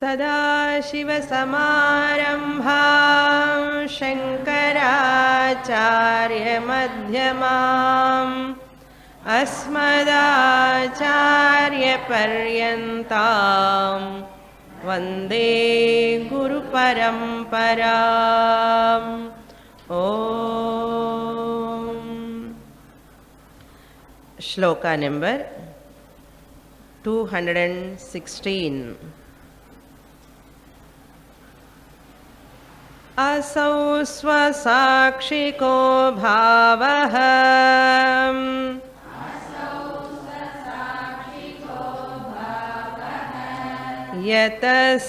सदाशिवसमारम्भां शङ्कराचार्यमध्यमाम् अस्मदाचार्यपर्यन्तां वन्दे गुरुपरम्पराम् ॐ श्लोका नंबर 216 असौ स्वसाक्षिको भावः यतस्वेनानुभूयते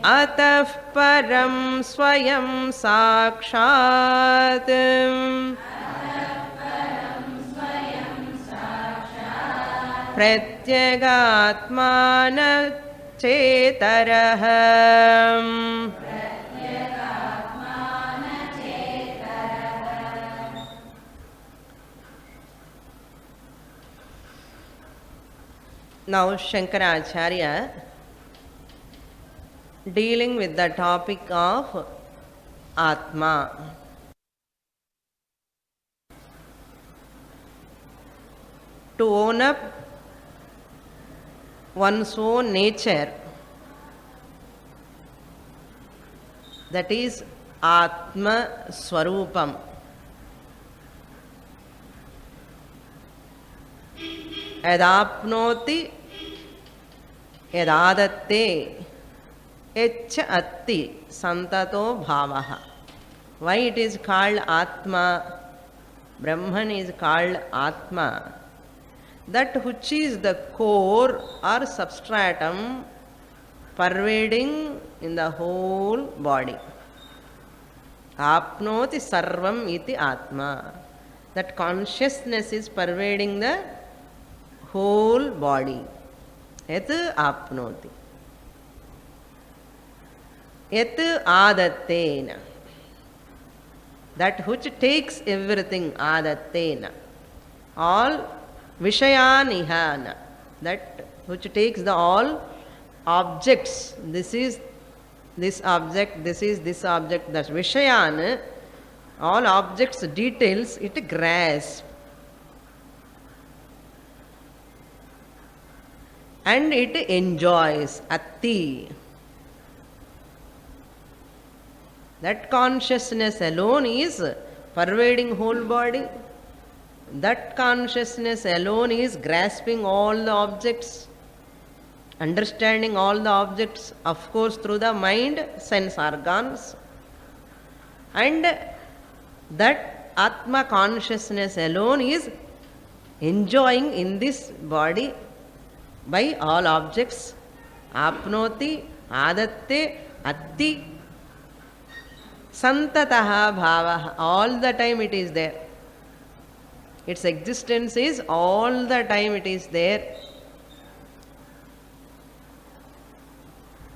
अतः परं स्वयं साक्षात् प्रत्यगात्मानचेतरः Now Shankaracharya dealing with the topic of Atma. To own up one's own nature, that is Atma Swarupam. Yadapnoti yadadatte Echa atti santato bhavaha. Why it is called Atma? Brahman is called Atma. That which is the core or substratum pervading in the whole body. Apnoti sarvam iti Atma. That consciousness is pervading the whole body. Et apnoti. Yet adattena. That which takes everything, adattena. All vishayanihana. That which takes the all objects. This is this object, this is this object. That's vishayana. All objects, details, it grasps. And it enjoys. Atti. That consciousness alone is pervading whole body. That consciousness alone is grasping all the objects, understanding all the objects, of course through the mind, sense organs. And that Atma consciousness alone is enjoying in this body by all objects. Apnoti, adatte, atti. Santataha bhavaha. All the time it is there. Its existence is all the time it is there.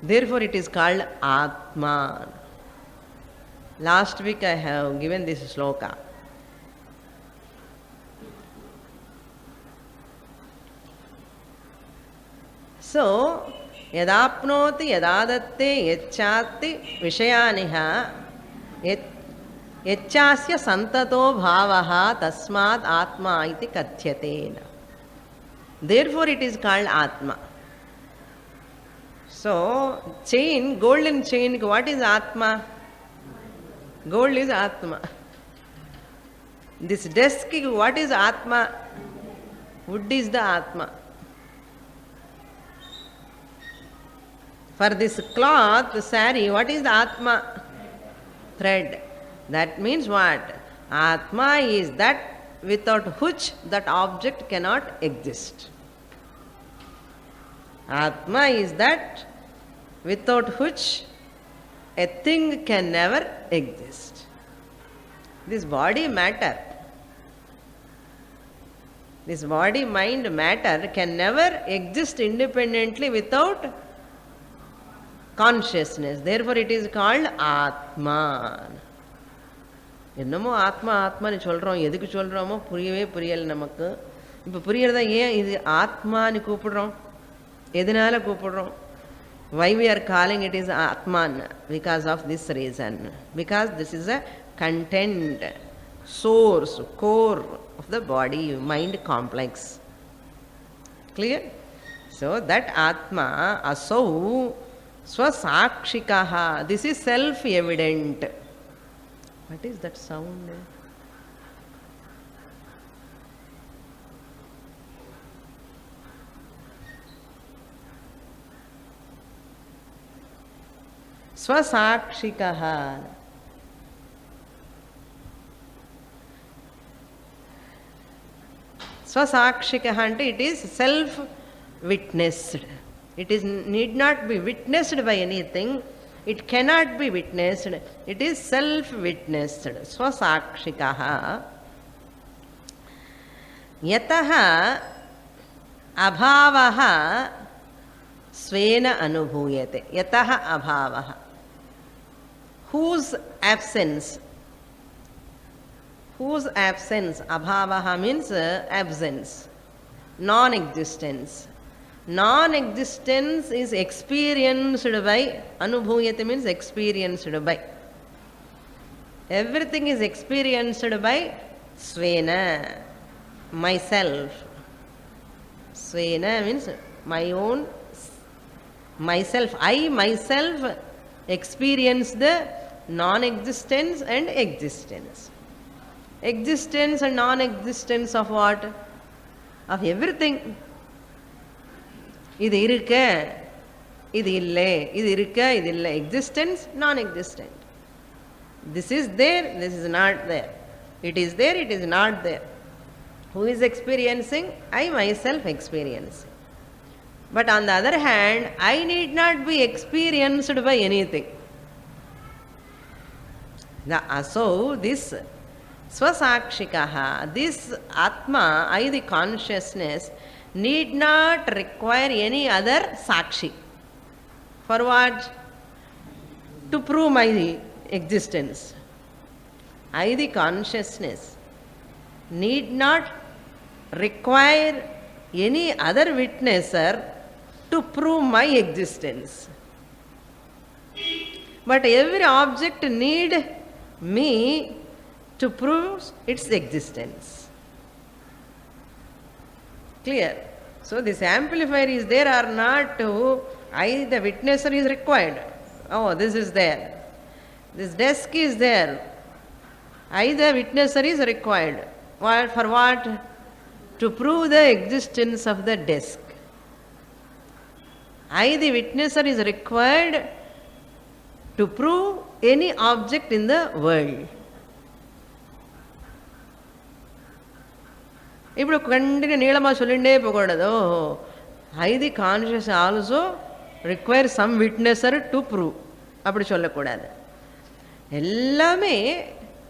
Therefore it is called Atma. Last week I have given this sloka. So, yadapnoti yadadatte yachati vishayaniha Yachasya santato bhavaha tasmat atma iti kathyatena. Therefore it is called Atma. So, chain, golden chain, what is Atma? Gold is Atma. This desk, what is Atma? Wood is the Atma. For this cloth, sari, what is the Atma? Thread. That means what? Atma is that without which that object cannot exist. Atma is that without which a thing can never exist. This body matter, this body, mind, matter can never exist independently without consciousness. Therefore it is called Atman. என்னமோ ஆத்மா ஆத்மான்னு சொல்கிறோம், எதுக்கு சொல்கிறோமோ புரியவே புரியலை நமக்கு. இப்போ புரியறதா ஏன் இது ஆத்மான்னு கூப்பிடுறோம், எதனால கூப்பிடுறோம்? Why we are calling it is Atman? Because of this reason. Because this is a content, source, core of the body, mind complex. Clear? So that Atma, asau, swasakshikaha. This is self-evident. What is that sound? Swasakshikah. Swasakshikah ante it is self-witnessed. It is need not be witnessed by anything. It cannot be witnessed. It is self-witnessed. Swasakshikah. Yataha abhavaha svena anubhuyate. Yataha abhavaha. Whose absence? Whose absence? Abhavaha means absence, non-existence. Non-existence is experienced by, anubhuyate means experienced by. Everything is experienced by svena, myself. Svena means my own, myself. I myself experience the non-existence and existence. Existence and non-existence of what? Of everything. இது இருக்க, இது இல்லை, இது இருக்க, இது இல்லை. Existence, non-existent. This is there, this is not there. It is there, it is not there. Who is experiencing? I myself experiencing. But on the other hand, I need not be experienced by anything. So this Swasakshikaha, this Atma, I the consciousness, need not require any other Sakshi. For what? To prove my existence. I the consciousness need not require any other witnesser to prove my existence. But every object need me to prove its existence. Clear? So this amplifier is there or not, I the witnesser is required. Oh, this is there. This desk is there. I the witnesser is required. What, for what? To prove the existence of the desk. I the witnesser is required to prove any object in the world. ఇప్పుడు continue నీளமாக சொல்லிண்டே போகக்கூடாது. I the conscious also require some witnesser to prove, அப்படி சொல்லக்கூடாது. எல்லாமே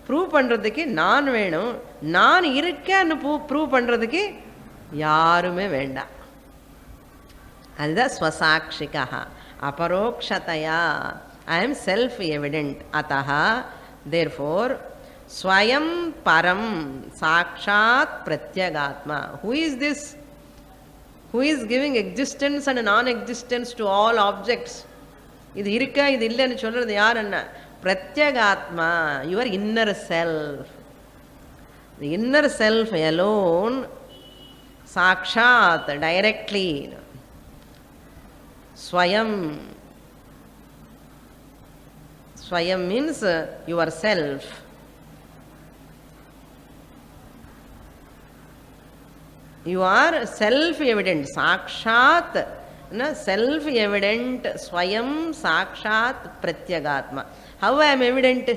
prove பண்ணுறதுக்கு நான் வேணும். நான் இருக்கேன்னு ப்ரூவ் பண்ணுறதுக்கு யாருமே வேண்டாம். அதுதான் ஸ்வசாட்சிகா. அபரோக்ஷதையா ஐ எம் செல்ஃப் எவிடென்ட். அத்தஹா therefore Swayam Param Sakshat Pratyagatma. Who is this? Who is giving existence and non-existence to all objects? இது இருக்கா இது இல்லைன்னு சொல்றது யாருன்னா Pratyagatma, your inner self. The inner self alone, Sakshat, directly. Swayam. Swayam means yourself. You are self-evident. Sakshat, self-evident. Swayam Sakshat Pratyagatma. How I am evident?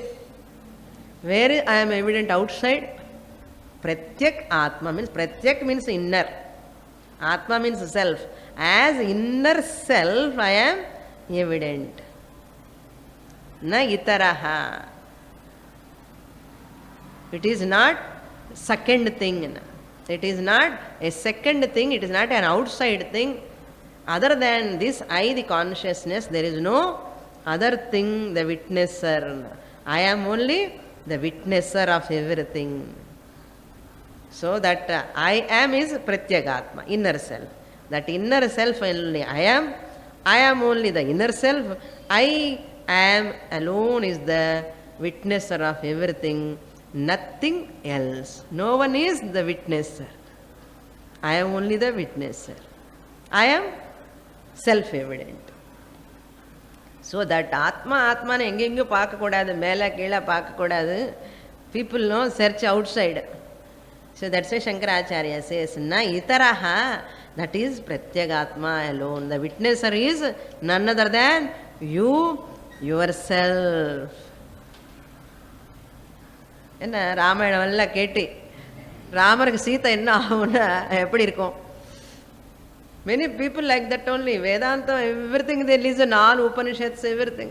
Where I am evident? Outside? Pratyak Atma means, Pratyak means inner. Atma means self. As inner self I am evident. Na itaraha. It is not second thing. It is not a second thing, it is not an outside thing. Other than this, I, the consciousness, there is no other thing, the witnesser. I am only the witnesser of everything. So that I am is Pratyagatma, inner self. That inner self only I am only the inner self. I am alone is the witnesser of everything, nothing else. No one is the witnesser. I am only the witnesser. I am self-evident. So that Atma engenge paakakodadu, mela keela paakakodadu. People know search outside. So that's why Shankaracharya says, na itaraha, that is Pratyagatma alone. The witnesser is none other than you, yourself. என்ன ராமாயணம் எல்லாம் கேட்டு ராமருக்கு சீத்தை என்ன ஆகும்னா எப்படி இருக்கும்? Many people like that only. Vedanta, everything they listen, all Upanishads, everything.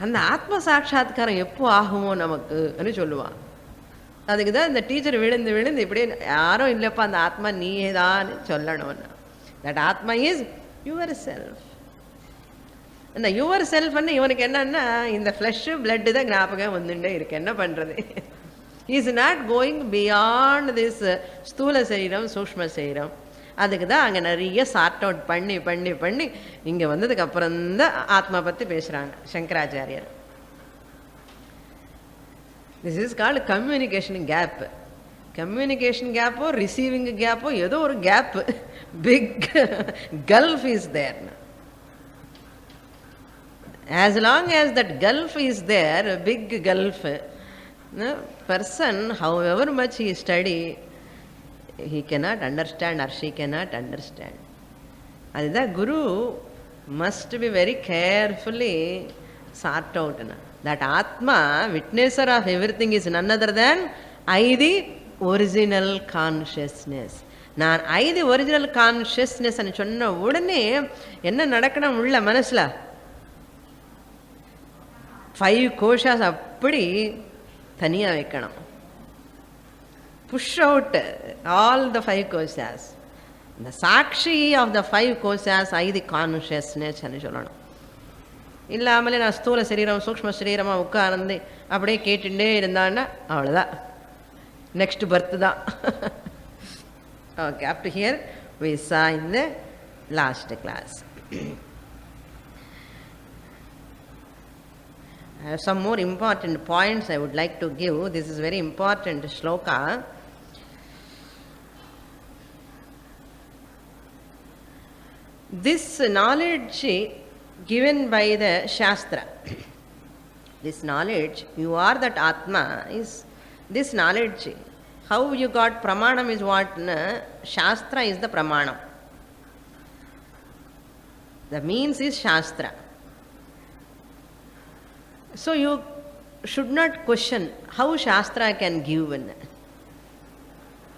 அந்த ஆத்ம சாட்சாத்காரம் எப்போ ஆகுமோ நமக்கு అని சொல்லுவான். அதுக்கு தான் இந்த டீச்சர் விழுந்து இப்படியே யாரும் இல்லைப்பா அந்த ஆத்மா நீயே தான் சொல்லணும்னு. தட் ஆத்மா இஸ் யுவர் செல்ஃப். அந்த யுவர் செல்ஃப்னு இவனுக்கு என்னன்னா இந்த ஃப்ளஷ் பிளட்டு தான் ஞாபகம் வந்துட்டே இருக்கு. என்ன பண்ணுறது? Is not going beyond this ஸ்தூல சரீரம் சூக்ஷ்ம சரீரம். அதுக்கு தான் அங்கே நிறைய சார்ட் அவுட் பண்ணி இங்கே வந்ததுக்கு அப்புறம்தான் ஆத்மா பற்றி பேசுகிறாங்க சங்கராச்சாரியர். This is called communication gap. Communication கேப்போ ரிசீவிங் கேப்போ ஏதோ ஒரு gap, big gulf is there. As long as that gulf is there, a big gulf, no, person, however much he study, he cannot understand or she cannot understand. Adha Guru must be very carefully sought out. That Atma, witnesser of everything, is none other than I, the original consciousness. நான் I, the original consciousness అని சொன்ன உடனே என்ன நடக்கணும் உள்ள மனசுல? 5 கோஷாஸ் அப்படி தனியாக வைக்கணும். Push out all the 5 koshas. இந்த சாட்சி of the 5 கோஷாஸ் I the consciousness అని சொல்லணும். இல்லாமலே நான் ஸ்தூல சரீரம் சூக்ஷ்ம சரீரமாக உட்கார்ந்து அப்படியே கேட்டுட்டே இருந்தான்னா அவ்வளோதான், நெக்ஸ்ட் பர்த் தான். Okay, up to hear we saw in the last class. I have some more important points I would like to give. This is very important shloka. This knowledge given by the Shastra, this knowledge, you are that Atma, is this knowledge. How you got pramanam is what? Shastra is the pramanam. The means is Shastra. So you should not question how Shastra can give.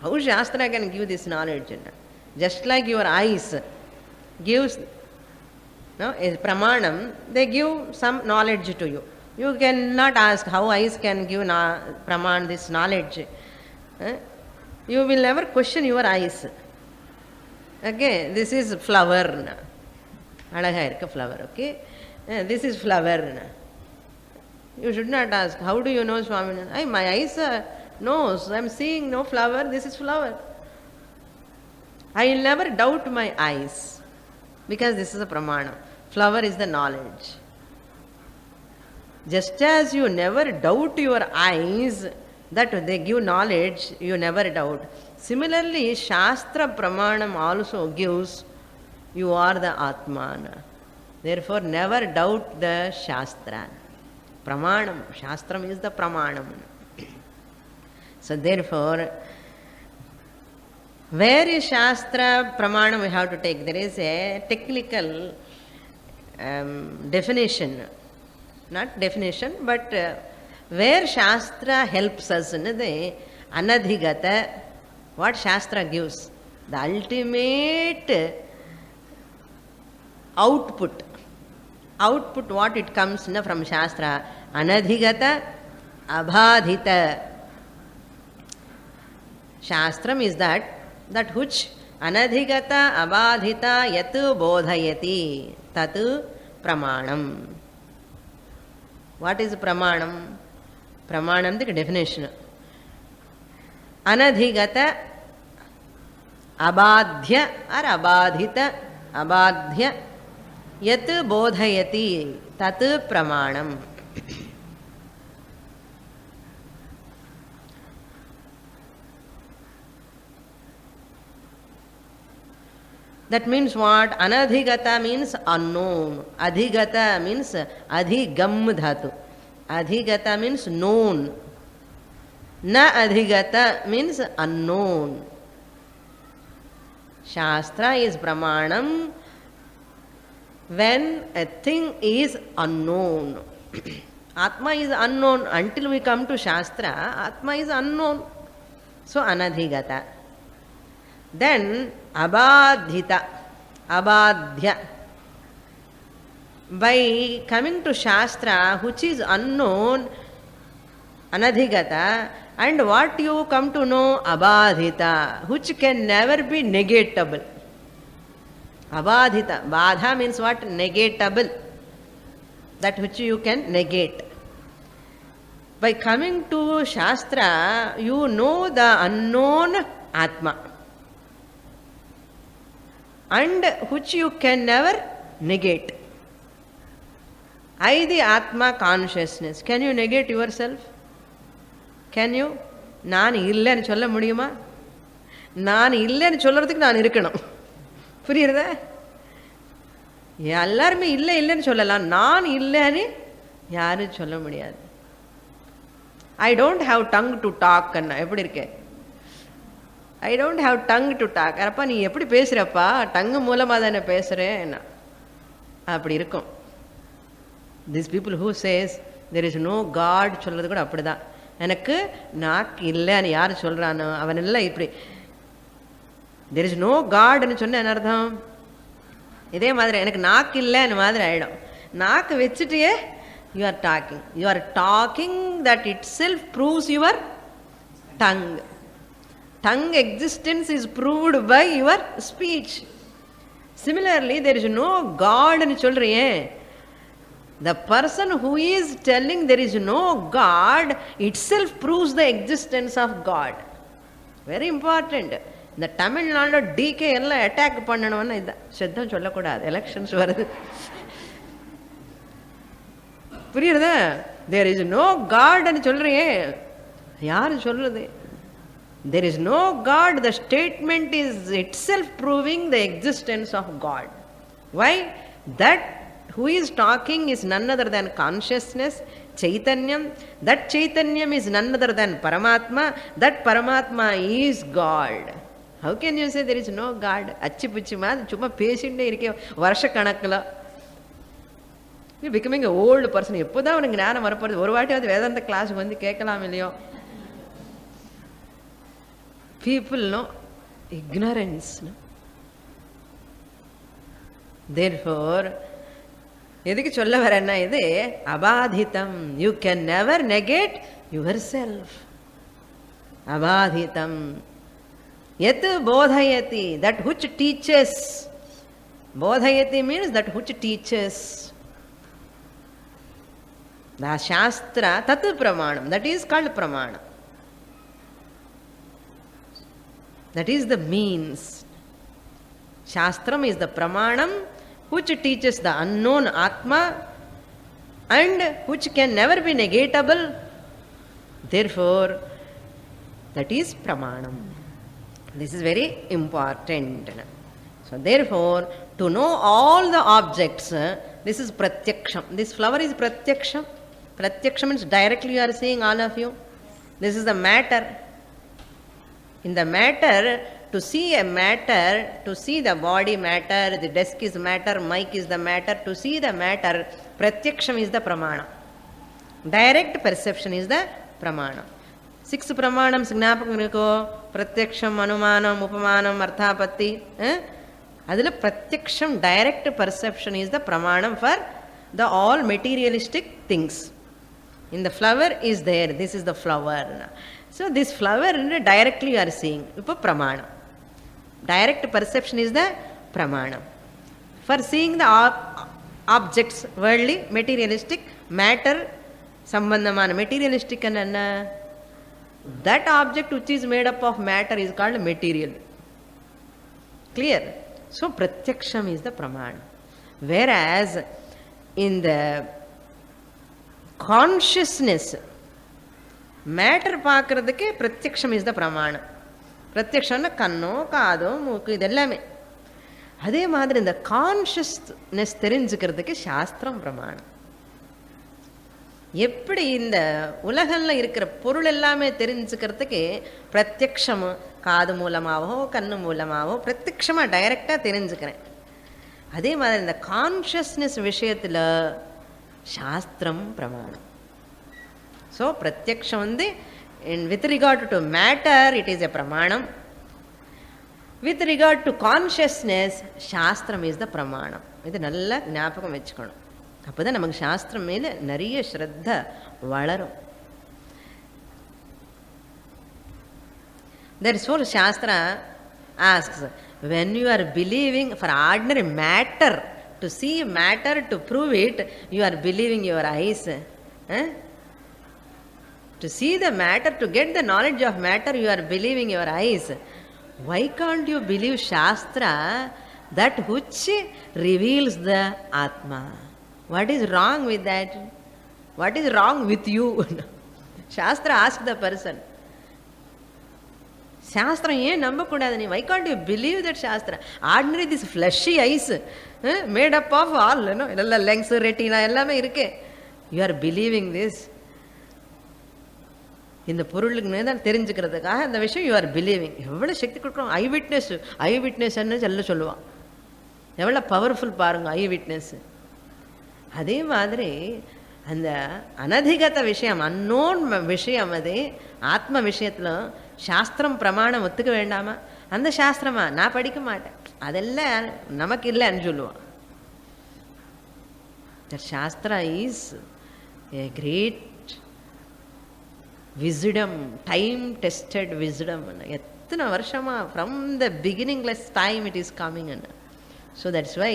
How Shastra can give this knowledge. Just like your eyes gives, no, is pramanam, they give some knowledge to you. You cannot ask how eyes can give praman this knowledge. You will never question your eyes. Okay, this is flower. Alaga irukku flower. Okay, this is flower. You should not ask, how do you know, Swami? My eyes knows, I am seeing no flower, this is flower. I will never doubt my eyes, because this is a pramana. Flower is the knowledge. Just as you never doubt your eyes, that they give knowledge, you never doubt. Similarly, Shastra pramanam also gives, you are the Atmana. Therefore, never doubt the Shastra. Pramanam, Shastram is the pramanam. So therefore, where is Shastra pramanam we have to take? There is a technical definition, not definition, but where Shastra helps us in the anadhigata, what Shastra gives, the ultimate output, what it comes from Shastra, anadhigata abhadhita. Shastram is that which anadhigata abhadhita yatu bodhayati tatu pramanam. What is pramanam? Pramanam's definition. Anadhigata, abadhya or abadhita, abadhya, yat bodhayati, tat pramanam. That means what? Anadhigata means unknown. Adhigata means adhigam dhatu. Adhigata means known. Na adhigata means unknown. Shastra is pramanam when a thing is unknown. Atma is unknown. Until we come to Shastra, Atma is unknown. So anadhigata. Then abadhita, abadhya. By coming to Shastra, which is unknown, anadhigata, and what you come to know, abadhita, which can never be negatable. Abadhita, badha means what? Negatable. That which you can negate. By coming to Shastra, you know the unknown Atma, and which you can never negate. I, the Atma consciousness. Can you negate yourself? Can you? நான் இல்லைன்னு சொல்ல முடியுமா? நான் இல்லைன்னு சொல்றதுக்கு நான் இருக்கணும். புரியுறதா? எல்லாருமே இல்லை இல்லைன்னு சொல்லலாம். நான் இல்லைன்னு யாரும் சொல்ல முடியாது. I don't have tongue to talk. எப்படி இருக்கே? I don't have tongue to talk. அப்பா நீ எப்படி பேசுறப்பா? டங்கு மூலமா தானே பேசுறேன். அப்படி இருக்கும். These people who says there is no God சொல்றது கூட அப்படிதான். எனக்கு நாக்கு இல்லைன்னு யார் சொல்றானோ அவன் எல்லாம் இப்படி there is no God ன்னு சொன்ன என்ன அர்த்தம்? இதே மாதிரி எனக்கு நாக்கு இல்லைன்னு மாதிரி ஆயிடும். நாக்கு வச்சுட்டே you are talking. You are talking, that itself proves your tongue. Tongue existence is proved by your speech. Similarly, there is no God ன்னு சொல்றியே. The person who is telling there is no God itself proves the existence of God. Very important. இந்த Tamil Nadu decay எல்லாம் attack பண்ணணும்னு இதான் சத்தம் சொல்லக்கூடாது. Elections வருது. புரியுறதா? there is no God ன்னு சொல்றியே. யாரு சொல்றது? There is no God. The statement is itself proving the existence of God. Why? That who is talking is none other than consciousness, Chaitanyam. That Chaitanyam is none other than Paramatma. That Paramatma is God. How can you say there is no God? அச்சி புச்சி மாதிரி சும்மா பேசிட்டே இருக்கே வருஷ கணக்கில். You becoming an old person. எப்போதான் உனக்கு ஞானம் வரப்போறது? ஒரு வாட்டியாவது வேதாந்த கிளாஸுக்கு வந்து கேட்கலாம் இல்லையோ? People know ignorance. No? Therefore, எதுக்கு சொல்ல வரேன்னா இது அபாதிதம். You can never negate yourself. அபாதிதம். Yat bodhayati, that which teaches. Bodhayati means that which teaches. The Shastra, tat pramanam. That is called pramanam. That is the means. Shastram is the pramanam which teaches the unknown Atma and which can never be negatable. Therefore, that is pramanam. This is very important. So therefore, to know all the objects, this is pratyaksham. This flower is pratyaksham. Pratyaksham means directly you are seeing, all of you. This is the matter. In the matter, to see a matter, to see the body matter, the desk is matter, mic is the matter, to see the matter, pratyaksham is the pramana. Direct perception is the pramana. 6 pramanams ஞாபகம் இருக்கோ? பிரத்யக்ஷம், அனுமானம், உபமானம், அர்த்தாபத்தி. அதில் பிரத்யக்ஷம் direct perception is the pramanam for the all materialistic things. In the flower is there, this is the flower. So this flower directly you are seeing. இப்போ pramanam. Direct perception is the pramanam. For seeing the objects, worldly, materialistic, matter, சம்பந்தமான materialistic என்ன? That object which is made up of matter is called material. Clear? So pratyaksham is the pramana. Whereas in the consciousness, matter பார்க்கறதுக்கு pratyaksham is the pramana. பிரத்யக்ஷம்னா கண்ணோ காதோ மூக்கு இதெல்லாமே. அதே மாதிரி இந்த consciousness தெரிஞ்சுக்கிறதுக்கு சாஸ்திரம் பிரமாணம். எப்படி இந்த உலகம்ல இருக்கிற பொருள் எல்லாமே தெரிஞ்சுக்கிறதுக்கு பிரத்யக்ஷம் காது மூலமாகவோ கண்ணு மூலமாகவோ பிரத்யக்ஷமாக டைரக்டாக தெரிஞ்சுக்கிறேன். அதே மாதிரி இந்த கான்ஷியஸ்னஸ் விஷயத்தில் சாஸ்திரம் பிரமாணம். ஸோ பிரத்யக்ஷம் with regard to matter it is a pramanam. With regard to consciousness சாஸ்திரம் is the pramanam. இது நல்லா ஞாபகம் வச்சுக்கணும். அப்போதான் நமக்கு சாஸ்திரம் மேலே நிறைய ஸ்ரத்த வளரும். Therefore Shastra asks, when you are believing for ordinary matter, to see matter, to prove it, you are believing your eyes. To see the matter, to get the knowledge of matter, you are believing your eyes. Why can't you believe Shastra, that which reveals the Atma? What is wrong with that? What is wrong with you? Shastra asked the person. Shastra ஏன் நம்பக்கூடாது நீ? Why can't you believe that Shastra? Ordinary this fleshy eyes, made up of all, எல்லாம் lungs, retina எல்லாமே இருக்கு. You are believing this. இந்த பொருளுக்கு தான் தெரிஞ்சுக்கிறதுக்காக அந்த விஷயம் யூ ஆர் பிலீவிங். எவ்வளோ சக்தி கொடுக்குறோம். ஐ விட்னஸ்ன்னு சொல்லுவான். எவ்வளோ பவர்ஃபுல் பாருங்க ஐ விட்னஸ். அதே மாதிரி அந்த அனதிகத விஷயம், அன்னோன் விஷயம், அது ஆத்ம விஷயத்தில் சாஸ்திரம் பிரமாணம் ஒத்துக்க வேண்டாமா? அந்த சாஸ்திரமா நான் படிக்க மாட்டேன், அதெல்லாம் நமக்கு இல்லைன்னு சொல்லுவான். Sastra is a great wisdom, time tested wisdom. எத்தனை வருஷமா from the beginningless time it is coming. So that's why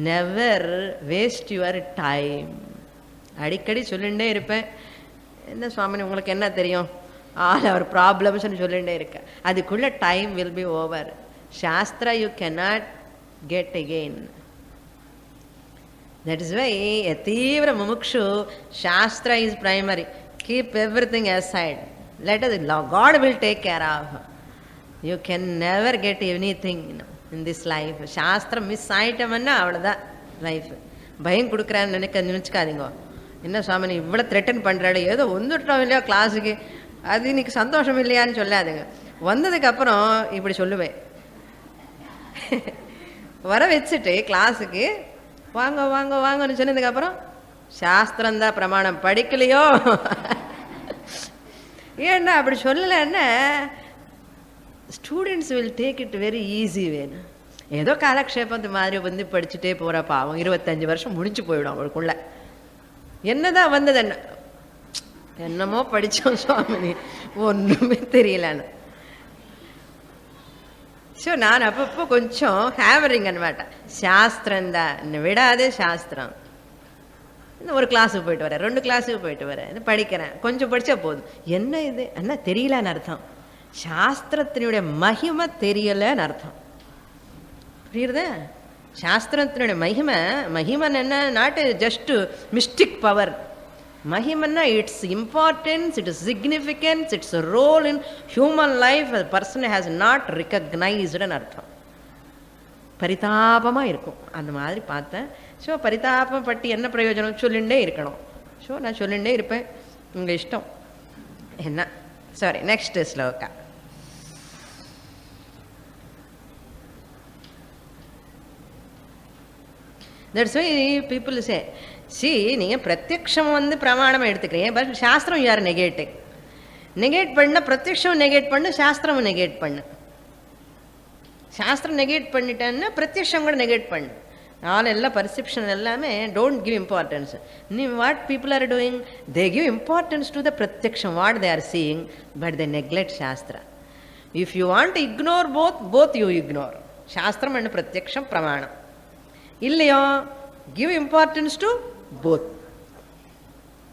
never waste your time. அடிக்கடி சொல்லிகிட்டே இருப்பேன், என்ன சுவாமி உங்களுக்கு என்ன தெரியும், all our problems சொல்லிகிட்டே இருக்கேன். அதுக்குள்ள time will be over. Shastra you cannot get again. That is why a தீவிர முமுக்ஷு Shastra is primary. Keep everything aside. Let us, God will take care of. You can never get anything in this life. சாஸ்திரம் miss ஆயிட்டோம்னா அவ்வளோதான் life. பயம் கொடுக்குறான்னு நினச்சிக்காதீங்க. என்ன சுவாமி இவ்வளோ threaten பண்ணுறாள், ஏதோ வந்துட்டோம் இல்லையா கிளாஸுக்கு, அது இன்னைக்கு சந்தோஷம் இல்லையான்னு சொல்லாதுங்க. வந்ததுக்கப்புறம் இப்படி சொல்லுவேன், வர வச்சுட்டு கிளாஸுக்கு வாங்க வாங்க வாங்கன்னு சொன்னதுக்கப்புறம் சாஸ்திரம்தான் பிரமாணம், படிக்கலையோ. ஏன்னா அப்படி சொல்லலைன்னா students will take it very easy. வேணும் ஏதோ காலக்ஷேபத்து மாதிரி படிச்சுட்டே போகிற பாவம் 25 வருஷம் முடிஞ்சு போயிடும் அவளுக்குள்ள. என்னதான் வந்தது, என்னமோ படித்தோம் சுவாமி ஒன்றுமே தெரியலன்னு. ஸோ நான் அப்பப்போ கொஞ்சம் ஹேவரிங் அன்மாட்டேன், சாஸ்திரம்தான் விடாதே சாஸ்திரம். ஒரு கிளாஸுக்கு போயிட்டு வரேன், 2 கிளாஸுக்கு போயிட்டு வரேன், படிக்கிறேன், கொஞ்சம் படித்தா போதும். என்ன இது என்ன தெரியலன்னு அர்த்தம், சாஸ்திரத்தினுடைய மகிமை தெரியலன்னு அர்த்தம். புரியுறத? சாஸ்திரத்தினுடைய மகிமன் என்ன, நாட் ஜஸ்ட் மிஸ்டிக் பவர். மகிமன்னா it's importance, it's significance, it's role in human life person has not ரிகக்னைஸ்டுன்னு அர்த்தம். பரிதாபமாக இருக்கும் அந்த மாதிரி பார்த்தேன். ஸோ பரிதாபம் பட்டு என்ன பிரயோஜனம், சொல்லிகிட்டே இருக்கணும். ஸோ நான் சொல்லிகிட்டே இருப்பேன், உங்கள் இஷ்டம் என்ன. Sorry, next shloka. That's why people say, see நீங்கள் பிரத்யக்ஷம் பிரமாணம் எடுத்துக்கிறீங்க, பட் சாஸ்திரம் யார் நெகேட்டிங். நெகேட் பண்ண பிரத்யக்ஷம் நெகேட் பண்ணு, சாஸ்திரமும் நெகேட் பண்ணு. சாஸ்திரம் நெகேட் பண்ணிட்டேன்னா பிரத்யக்ஷம் கூட நெகேட் பண்ணு. எல்லா பர்செப்ஷன் எல்லாமே don't give importance. What people are doing, they give importance to the பிரத்யக்ஷம், what they are seeing, but they neglect shastra. If you want to ignore both you ignore. சாஸ்திரம் அண்ட் பிரத்யக்ஷம் பிரமாணம் இல்லையோ, கிவ் இம்பார்ட்டன்ஸ் டு போத்.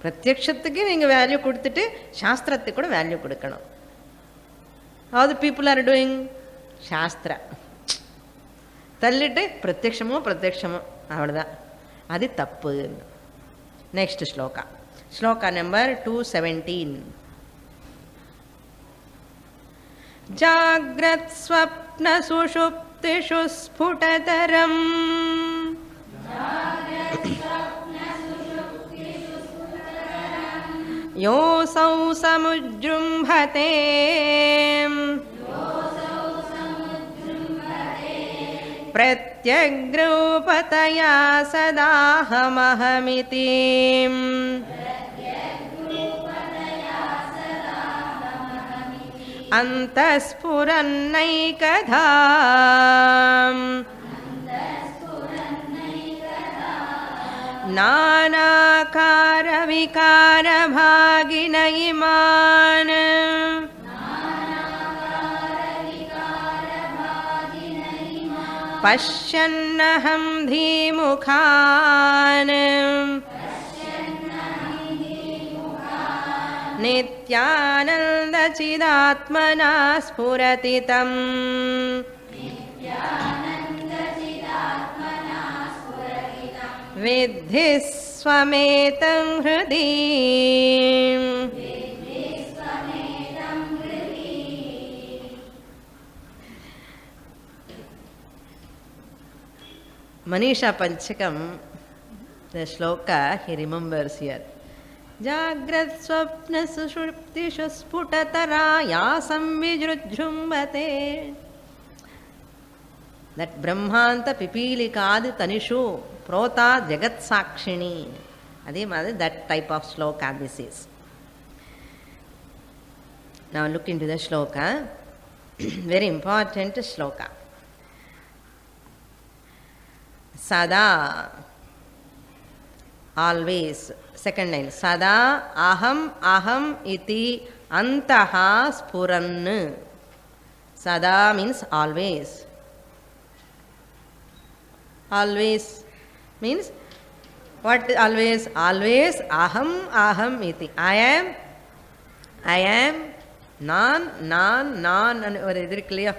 பிரத்யக்ஷத்துக்கு நீங்கள் value கொடுத்துட்டு சாஸ்திரத்துக்கு கூட வேல்யூ கொடுக்கணும். how the people are doing Sastra தள்ளிட்டு பிரத்யக்ஷமோ அவ்வளோதான். அது தப்பு. Next shloka, shloka number 217. ஜாக்ரத் ஸ்வப்ன சுஷுப்திஷு ஸ்புடதரம் யோசௌ சமுஜ்ரும்பதே பிரத்யக்ரூபதயா சதாஹமஹமிதி அந்தஸ்புரன்னைகதா நானாகார விகார பாகின இமான் பஷ்யன்னஹம் தீமுகான் நித்யானந்தசிதாத்மனா ஸ்புரதி தம் வித்தி ஸ்வமேதம் ஹ்ருதி. Manisha Panchakam, the shloka he remembers here. Jagrat swapna sushuptishu sputatara yasam vijrujhumbate. That Brahmanta Pipilikadi Tanishu Prota Jagat Sakshini. Adhe madhi that type of shloka this is. Now look into the shloka. Very important shloka. Sada, always. Second line, sada aham iti antaha spuran. Sada means always. Always means what? Always aham iti. I am non and very clear.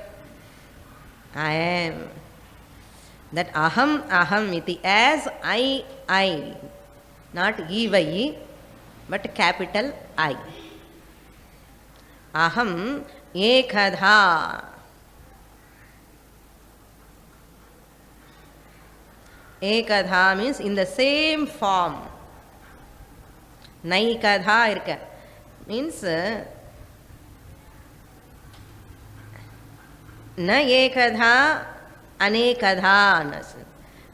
I am. That aham iti, as I, not evai, but capital I. Aham ekadha. Ekadha means in the same form. Naikadha irka means na ekadha anekadha.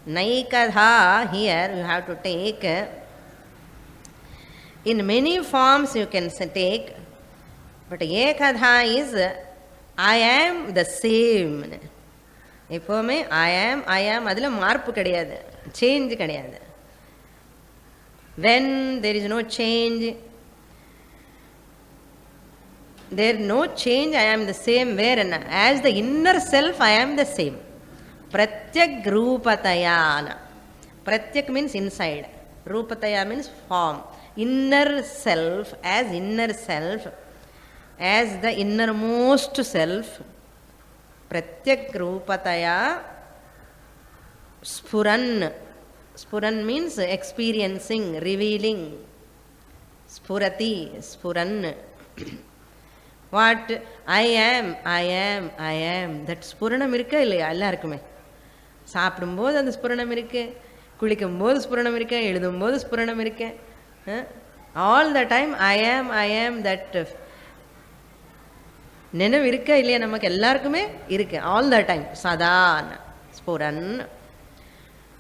Naikadha here you have to take in many forms you can take, but ekadha is I am the same. எப்போவுமே I am அதில் மார்ப்பு கிடையாது, change கிடையாது. when there is no change, there no change, I am the same. Where and as the inner self I am the same. Pratyak rupatayana. Pratyak means inside, rupataya means form. Inner self, as the innermost self. Pratyak rupataya spuran. Spuran means experiencing, revealing. Spurati, spuran. What? I am. That ஸ்புரணம் இருக்கா இல்லையா எல்லாருக்குமே? சாப்பிடும்போது அந்த ஸ்புரணம் இருக்கு, குளிக்கும்போது ஸ்புரணம் இருக்கு, எழுதும்போது ஸ்புரணம் இருக்கு. All the time I am that நினைவு இருக்கா இல்லையா? நமக்கு எல்லாருக்குமே இருக்கு ஆல் த டைம். சதான் ஸ்புரன்.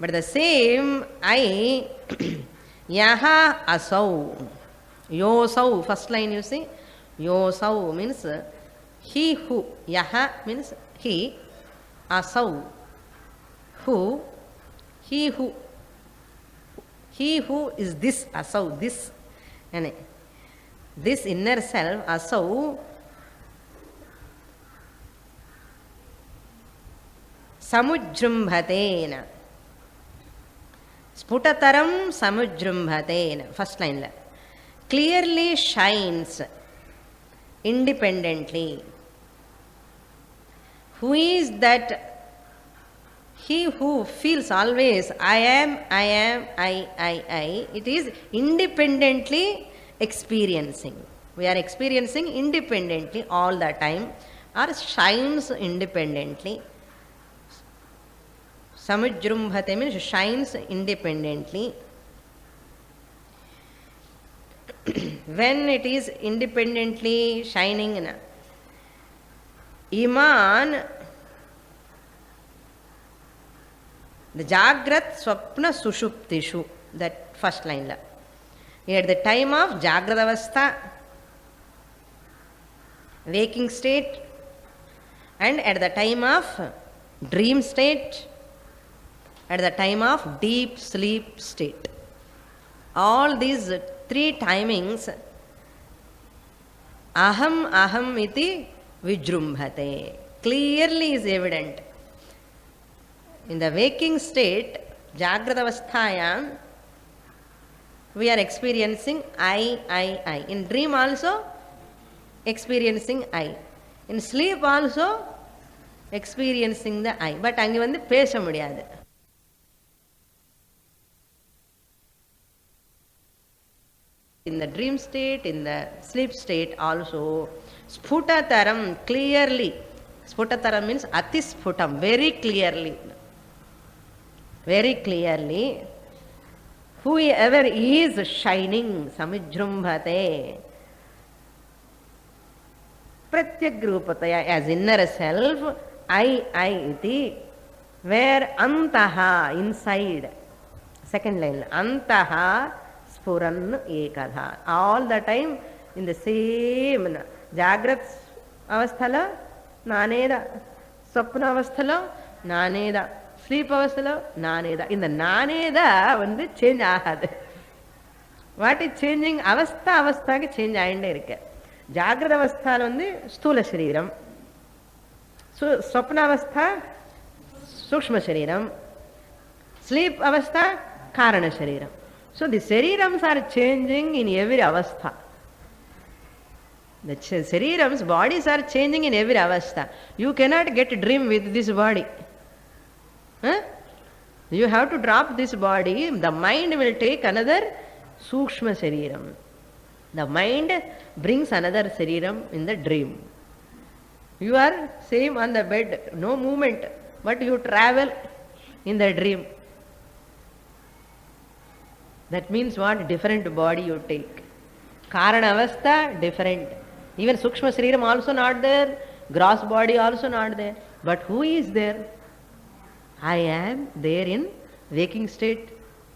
பட் த சேம் ஐ யஹா அசௌ யோசௌ. First line you see Yosau means he who. Yaha means he. Asau who. He who is this. Asau this. This inner self. Asau samujrumbhatena. Sputataram samujrumbhatena. First line la clearly shines independently. Who is that? He who feels always I am, I. It is independently experiencing. We are experiencing independently all the time, or shines independently. Samujrumbhate means shines independently. When it is independently shining, Iman, the Jagrat, Swapna, Sushuptishu, that first line. At the time of Jagrat Avastha, waking state, and at the time of dream state, at the time of deep sleep state. All these three timings, aham aham iti vijrumbhate, clearly is evident. In the waking state, Jagrata Avasthayam, we are experiencing I. In dream also, experiencing I. In sleep also, experiencing the I. But அங்கே வந்து பேச முடியாது. In the dream state, in the sleep state also, Sputataram, clearly. Sputataram means atisputam, very clearly. Very clearly. Whoever is shining, samijrumbhate, pratyagrupataya, as inner self, I iti, where antaha, inside. Second line, antaha spuran ekadha. All the time in the same Jagrat avasthala, naneda. Swapna avasthala, naneda. Sleep avasthala, naneda. In the naneda வந்து change ஆகாது. What is changing? அவஸ்தா அவஸ்தாக்கு change ஆகிட்டே இருக்கு. ஜாகிரத அவஸ்தாவில் வந்து ஸ்தூல சரீரம், ஸ்வப்னாவஸ்தா சூக்ஷ்ம சரீரம், ஸ்லீப் அவஸ்தா காரண சரீரம். So the sarirams are changing in every avastha. The sarirams, bodies are changing in every avastha. You cannot get dream with this body. You have to drop this body. The mind will take another sukshma shariram. The mind brings another shariram in the dream. You are same on the bed, no movement, but you travel in the dream. That means what? Different body you take. Karana avastha different. Even sukshma shariram also not there, gross body also not there. But who is there? I am there in waking state,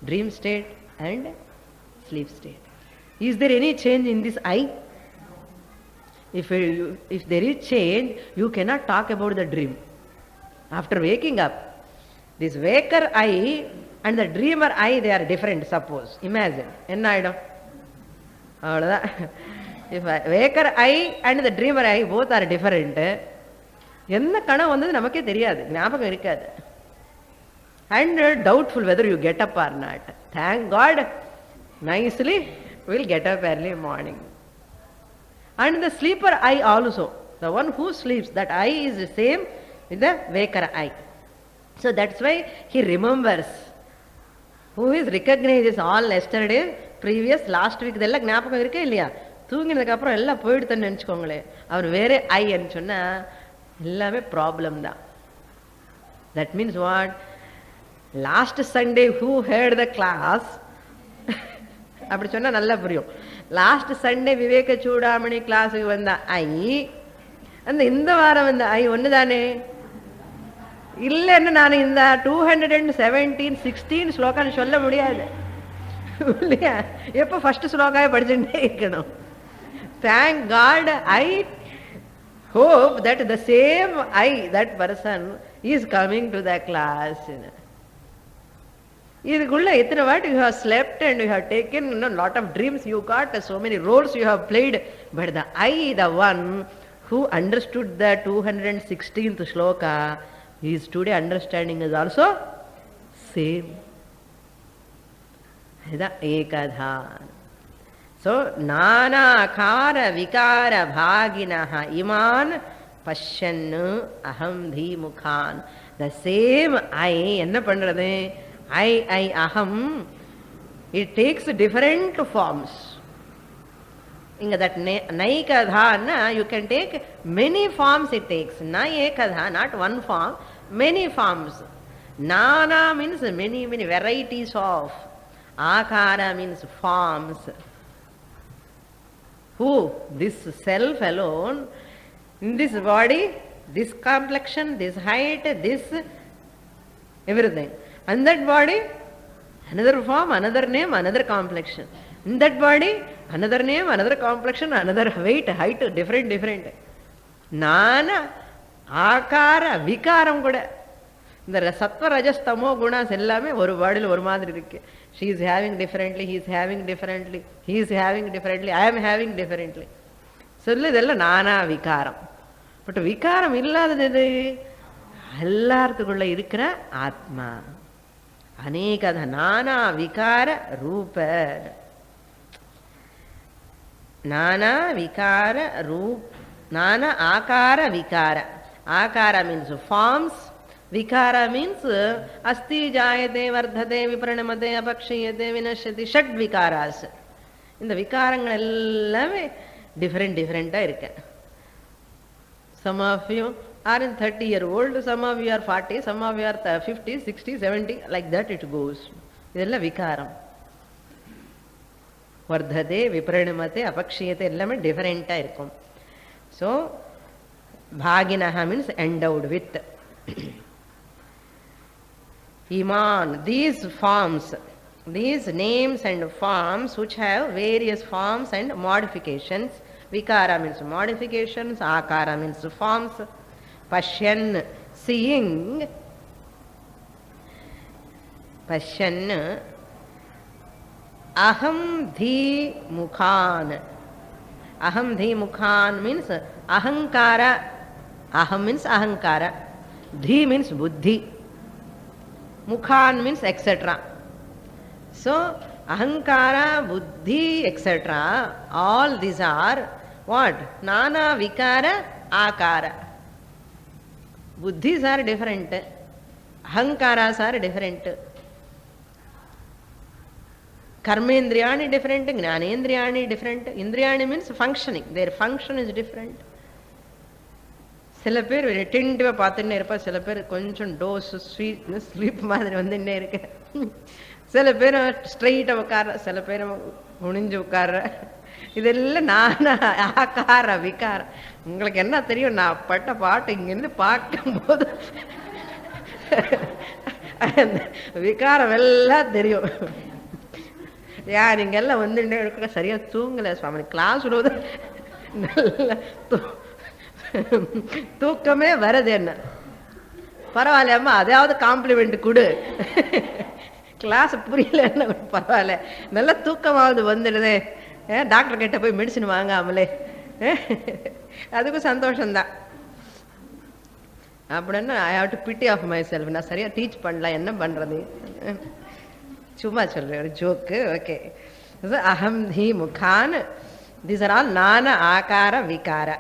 dream state and sleep state. Is there any change in this I? If there is change, you cannot talk about the dream. After waking up, this waker I and the dreamer I, they are different, suppose. Imagine. Enna aidum? If waker I and the dreamer I both are different, enna kana vandhu namakke theriyadu, ஞாபகம் இருக்காது. And doubtful whether you get up or not. Thank God, nicely we'll get up early morning. And the sleeper I also, the one who sleeps, that I is the same with the waker I. So that's why he remembers. Who is recognizes all yesterday, previous, last week, இதெல்லாம் ஞாபகம் இருக்கே இல்லையா? தூங்கினதுக்கு அப்புறம் எல்லாம் போயிடுதுன்னு நினச்சிக்கோங்களேன். அவர் வேற ஐன்னு சொன்னா எல்லாமே problem தான். That means what? Last Sunday who heard the class, அப்படி சொன்னா நல்லா புரியும். லாஸ்ட் சண்டே விவேக சூடாமணி கிளாஸுக்கு வந்த ஐ, அந்த இந்த வாரம் வந்த ஐ ஒன்று தானே இல்லைன்னு நான் இந்த 217-16 ஸ்லோகான்னு சொல்ல முடியாது இல்லையா? எப்போ ஃபர்ஸ்ட் ஸ்லோகாவே படிச்சுட்டே இருக்கணும். Thank God, I hope that the same I, that person is coming to the class. இதுக்குள்ள எத்தனை வாட்டி you have slept and you have taken lot of dreams you got, so many roles you have played, but the I, the one who understood the 216th shloka, his today understanding is also same. Ekadha. So nanakara vikara bhaginaha iman pashyannu aham dhimukhan. The same I enna pandrathu, I aham, it takes different forms. Inga that naikadha, you can take many forms it takes. Naikadha, not one form, many forms. Nana means many varieties of. Akara means forms. Who? This self alone, in this body, this complexion, this height, this everything. And that body, another form, another name, another complexion. In that body, another name, another complexion, another weight, height, different. Nana, akara, vikaram kuda. இந்த சத்வ ரஜஸ் தமோ குணாஸ் எல்லாமே ஒரு பாடியில் ஒரு மாதிரி இருக்கு. She is having differently, he is having differently, he is having differently, I am having differently. சொல்லு இதெல்லாம் நானா விகாரம். பட் விகாரம் இல்லாதது எது? எல்லாத்துக்குள்ள இருக்கிற ஆத்மா. அநேகத நானா விகார ரூப. நானா விகார ரூப், நானா ஆகார விகார. ஆகார மீன்ஸ் ஃபார்ம்ஸ், விகார மீன்ஸ் அஸ்தி ஜாயதே வர்ததே விபரணமதே அபக்ஷயதே வினஷ்யதி, ஷட் விகாராஸ். இந்த விகாரங்கள் எல்லாமே டிஃப்ரெண்டா இருக்கு. Some of you are in 30-year-old, some of you are 40, some of you are 50, 60, 70, like that it goes. இதெல்லாம் விகாரம். வர்ததே விபரணமதே அபக்ஷயதே எல்லாமே டிஃபரெண்டா இருக்கும். ஸோ பாகினஹ means endowed with. Iman, these forms, these names and forms which have various forms and modifications. Vikara means modifications, akara means forms. Pashyan, seeing. Pashyan, aham dhi mukhan. Aham dhi mukhan means ahankara. Aham means ahankara. Dhi means buddhi. Mukhan means etc. So ahankara, buddhi, etc. all these are what? Nana vikara akara. Buddhis are different, ahankaras are different, karmendriyani different, gnanendriyani different. Indriyani means functioning, their function is different. சில பேர் ரெட்டென்டிவாக பார்த்துன்னே இருப்பா, சில பேர் கொஞ்சம் dose sleep மாதிரி வந்துன்னே இருக்கு. சில பேர் ஸ்ட்ரெயிட்டாக உட்கார, சில பேர் குனிஞ்சு உட்கார்ற. இதெல்லாம் நானா ஆகார விகார. உங்களுக்கு என்ன தெரியும்? நான் பட்ட பாட்டு இங்கேருந்து பார்க்கும்போது விகாரம் எல்லாம் தெரியும். யார் இங்கெல்லாம் வந்துட்டே இருக்க சரியா தூங்கலை சுவாமி, கிளாஸ் விடுவது நல்ல தூக்கமே வருது. என்ன பரவாயில்லையம்மா, அதாவது காம்ப்ளிமெண்ட் கொடு, கிளாஸ் புரியல என்ன பரவாயில்ல, நல்லா தூக்கமாவது வந்துடுதே, டாக்டர் கிட்ட போய் மெடிசின் வாங்காமலே, அதுக்கும் சந்தோஷம்தான். அப்படின்னா I have to pity of myself, நான் சரியா டீச் பண்ணல, என்ன பண்றது, சும்மா சொல்றேன் ஒரு ஜோக்கு. ஓகே, அஹம் தி முகான், these are all nana akara vikara.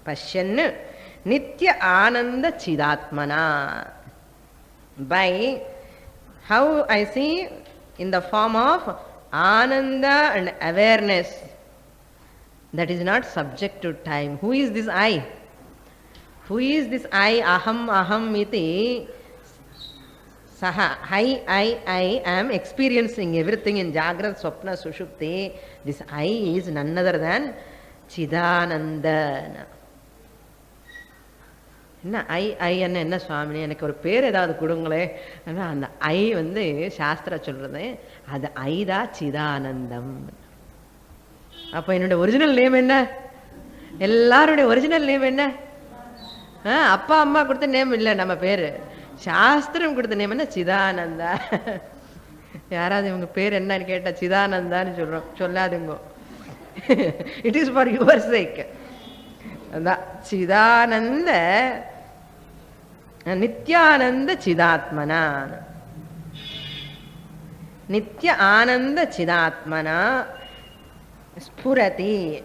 Pashyan nitya ananda chidatmana. By how I see in the form of ananda and awareness that is not subject to time. Who is this I? Who is this I? Aham aham iti saha. I am experiencing everything in Jagrat, Swapna, Sushupti. This I is none other than Chidananda. என்ன ஐ என்ன சுவாமி, எனக்கு ஒரு பேர் ஏதாவது கொடுங்களே. ஆனால் அந்த ஐ வந்து சாஸ்திர சொல்றது அது ஐதா சிதானந்தம். அப்போ என்னுடைய ஒரிஜினல் நேம் என்ன? எல்லாருடைய ஒரிஜினல் நேம் என்ன? அப்பா அம்மா கொடுத்த நேம் இல்லை நம்ம பேரு, சாஸ்திரம் கொடுத்த நேம் என்ன? சிதானந்தா. யாராவது இவங்க பேர் என்னன்னு கேட்டா சிதானந்தான்னு சொல்றோம், சொல்லாதுங்கோ. இட் இஸ் ஃபார் யுவர் சேக். அதான் சிதானந்த நித்யானந்த சிதாத்மனா. நித்ய ஆனந்த சிதாத்மனா Spurati.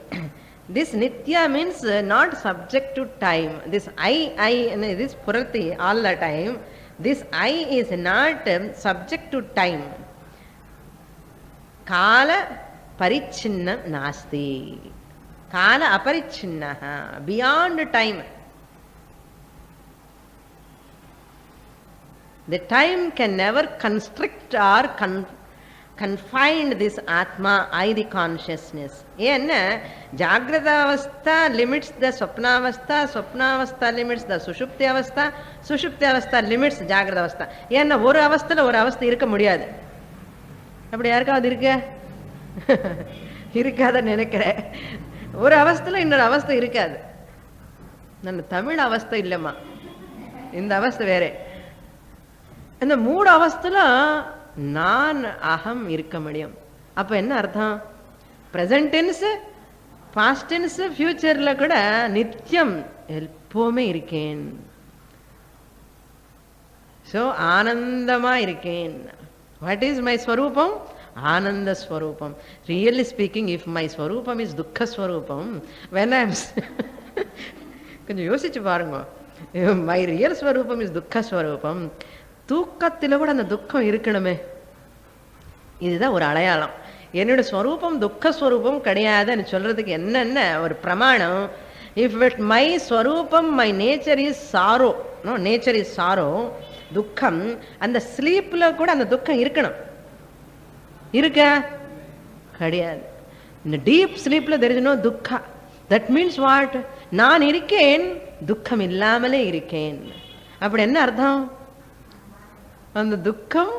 This Nitya means not subject to time. This I, and this Spurati all the time. This I is not subject to time. Kala parichinna nasti. Kala aparichinnaha. Beyond time. The time can never constrict or confined this Atma, I the consciousness. Ena Jagratavastha limits the Swapnavastha, Swapnavastha limits the Sushuptyavastha, Sushuptyavastha limits Jagratavastha. Ena ஒரு அவஸ்தையில ஒரு அவஸ்தை இருக்க முடியாது. அப்படி யாருக்காவது இருக்க? இருக்காத நினைக்கிறேன். ஒரு அவஸ்தையில இன்னொரு அவஸ்தை இருக்காது. நம்ம தமிழ் அவஸ்தை இல்லைம்மா, இந்த அவஸ்தை வேற. இந்த மூணு அவஸ்தையில நான் அகம் இருக்க முடியும். அப்ப என்ன அர்த்தம்? பிரசன்ட் டென்ஸ், பாஸ்ட் டென்ஸ், ஃபியூச்சர்ல கூட நித்தியம் எப்பவுமே இருக்கேன். சோ ஆனந்தமா இருக்கேன். வாட் இஸ் மை ஸ்வரூபம்? ஆனந்த ஸ்வரூபம். ரியலி ஸ்பீக்கிங், இஃப் மை ஸ்வரூபம் இஸ் துக்க ஸ்வரூபம், when I am கொஞ்சம் யோசிச்சு பாருங்க, மை ரியல் ஸ்வரூபம் இஸ் துக்க ஸ்வரூபம், தூக்கத்தில் கூட அந்த துக்கம் இருக்கணுமே. இதுதான் ஒரு அடையாளம். என்னோட ஸ்வரூபம் துக்க ஸ்வரூபம் கிடையாதுன்னு சொல்றதுக்கு என்னென்ன ஒரு பிரமாணம்? இஃப் இட் மை ஸ்வரூபம், my nature is sorrow, no nature is sorrow, துக்கம், அந்த ஸ்லீப்ல கூட அந்த துக்கம் இருக்கணும். இருக்க கிடையாது. இந்த டீப் ஸ்லீப்ல there is no துக்கா. That means what? நான் இருக்கேன், துக்கம் இல்லாமலே இருக்கேன். அப்படி என்ன அர்த்தம்? அந்த துக்கம்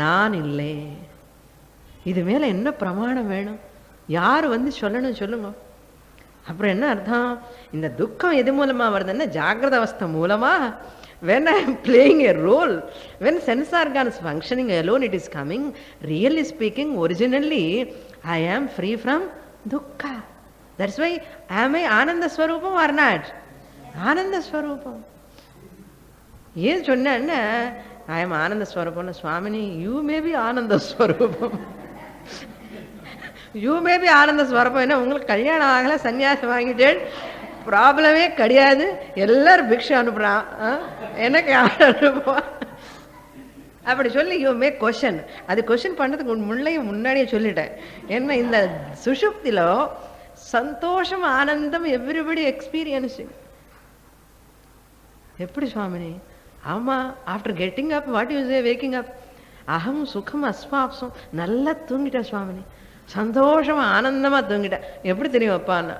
நான் இல்லை. இது மேல என்ன பிரமாணம் வேணும்? யார் வந்து சொல்லணும் சொல்லுங்க. அப்புறம் என்ன அர்த்தம்? இந்த துக்கம் எது மூலமா வருதுன்னா ஜாகிரத அவஸ்தை மூலமா. When I am playing a role, when sense organs functioning alone, it is coming. Really speaking, originally I am free from dukkha. That's why am I Ananda Swarupam or not? Ananda Swarupam. ஏன் சொன்னா I am Ananda Swarupam. Swamini, you may be Ananda Swarupam. You may be Ananda Swarupam. என்ன உங்களுக்கு கல்யாணம் ஆகல, சன்னியாசம் வாங்கிட்டேன், ப்ராப்ளமே கிடையாது, எல்லாரும் பிக்ஷை அனுப்புறான், எனக்கு யார் அனுப்புவா? அப்படி சொல்லி யூ மே கொஷன். அது கொஷன் பண்றதுக்கு முன்னாடியே சொல்லிட்டேன். ஏன்னா இந்த சுஷுப்தில சந்தோஷம், ஆனந்தம், எவ்ரிபடி எக்ஸ்பீரியன்ஸிங். எப்படி சுவாமினி? ஆமா, after getting up what you say waking up, அகம் சுகம் அஸ்வாப்சம், நல்லா தூங்கிட்டேன் சுவாமினி, சந்தோஷமா ஆனந்தமா தூங்கிட்டேன். எப்படி தெரியும் அப்பான்னா?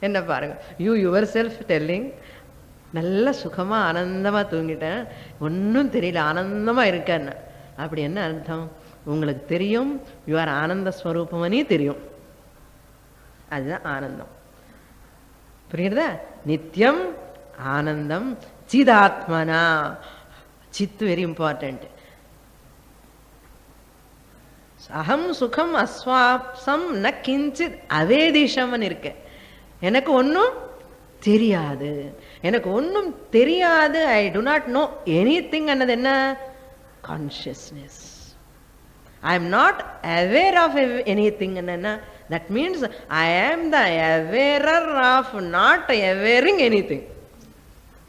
என்ன பாருங்க, யூ யுவர் செல்ஃப் டெல்லிங், நல்ல சுகமா ஆனந்தமா தூங்கிட்டேன், ஒன்னும் தெரியல, ஆனந்தமா இருக்கேன்னு. அப்படி என்ன அர்த்தம்? உங்களுக்கு தெரியும் யூ ஆர் ஆனந்த ஸ்வரூபமனே தெரியும். அதுதான் ஆனந்தம். புரியுறதா? நித்தியம் ஆனந்தம் சிதாத்மனா. Sid very important. அகம் சுகம் அஸ்வாப்சம் ந கிஞ்சித் அவேதிஷம்னு இருக்கு. எனக்கு ஒன்றும் தெரியாது, எனக்கு ஒன்றும் தெரியாது, I do not know anything அன்னது என்ன? Consciousness. I am not aware of anything என்ன? That means I am the awarer of not awaring anything.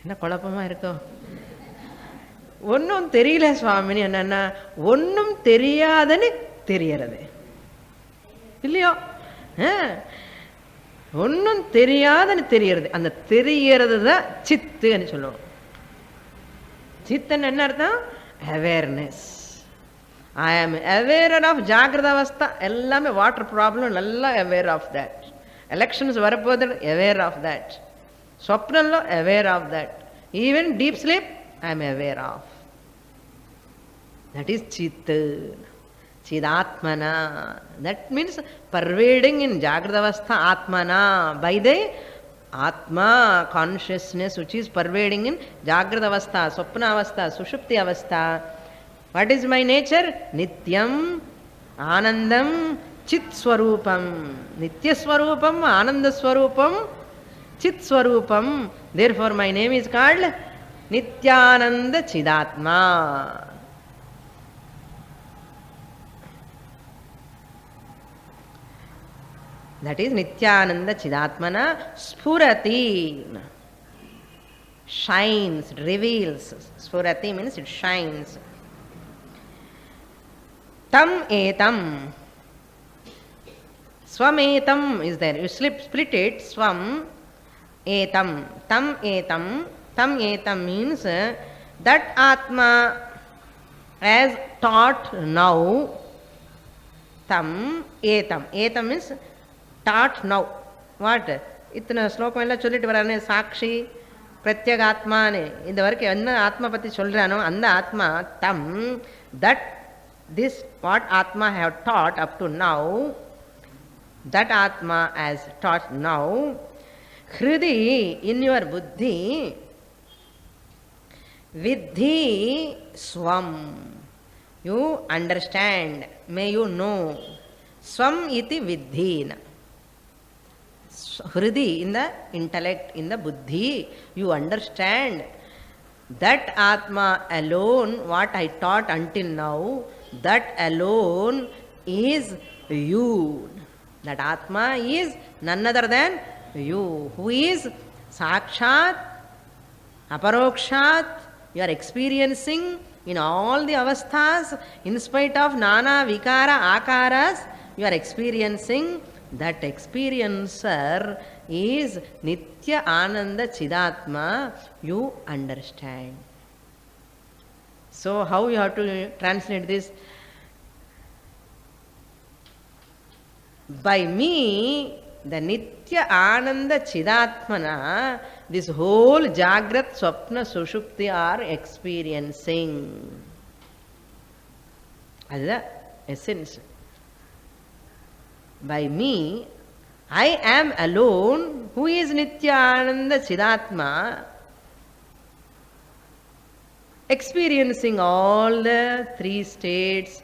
என்ன குழப்பமா இருக்கோ? ஒன்றும் தெரியல சுவாமினி என்னன்னா, ஒன்றும் தெரியாதுன்னு தெரியறது இல்லையோ? ஒன்னும் தெரியாதுன்னு தெரியறது. அந்த தெரியறது தான் சித்துன்னு சொல்லுவோம். சித்தன் என்ன அர்த்தம்? Awareness. I am aware of ஜாகிரத அவஸ்தா. எல்லாமே வாட்டர் ப்ராப்ளம் நல்லா அவேர் ஆஃப் தட். எலெக்ஷன்ஸ் வரப்போது அவேர் ஆஃப் தட். ஸ்வப்னம்ல aware of that. Even deep sleep I am aware of. That is சித்து. Chidatmana. That means pervading in Jagradavastha Atmana, by the Atma consciousness which is pervading in Jagradavastha, Swapnavastha, Sushupti Avastha. What is my nature? Nityam, Anandam, Chit Swarupam. Nitya Swarupam, Ananda Swarupam, Chit Swarupam. Therefore my name is called Nityananda Chidatma. That is Nityananda Chidatmana Spurati. Shines, reveals. Spurati means it shines. Tam etam. Swametam is there. You split it. Swam etam. Tam etam. Tam etam means that Atma as taught now. Tam etam. Etam means taught now. What? इतना श्लोकम एल्ला चोल्लिट्टु Varane साक्षी प्रत्येक आत्माने इदवरके अन्य आत्मा पति सोल्रानो अंद आत्मा तम that this what Atma have taught up to now, that Atma has taught now, Hridi, in your buddhi, Vidhi Swam, you understand, may you know, Swam iti Vidhina. Hridi, in the intellect, in the buddhi, you understand that Atma alone, what I taught until now, that alone is you. That Atma is none other than you, who is Sakshat, Aparokshat, you are experiencing in all the avasthas, in spite of Nana Vikara Akaras, you are experiencing. That experiencer is Nitya Ananda Chidatma, you understand. So how you have to translate this? By me, the Nitya Ananda Chidatmana, this whole Jagrat, Swapna, Sushupti are experiencing. That is the essence. By me, I am alone, who is Nityananda Chidatma, experiencing all the three states.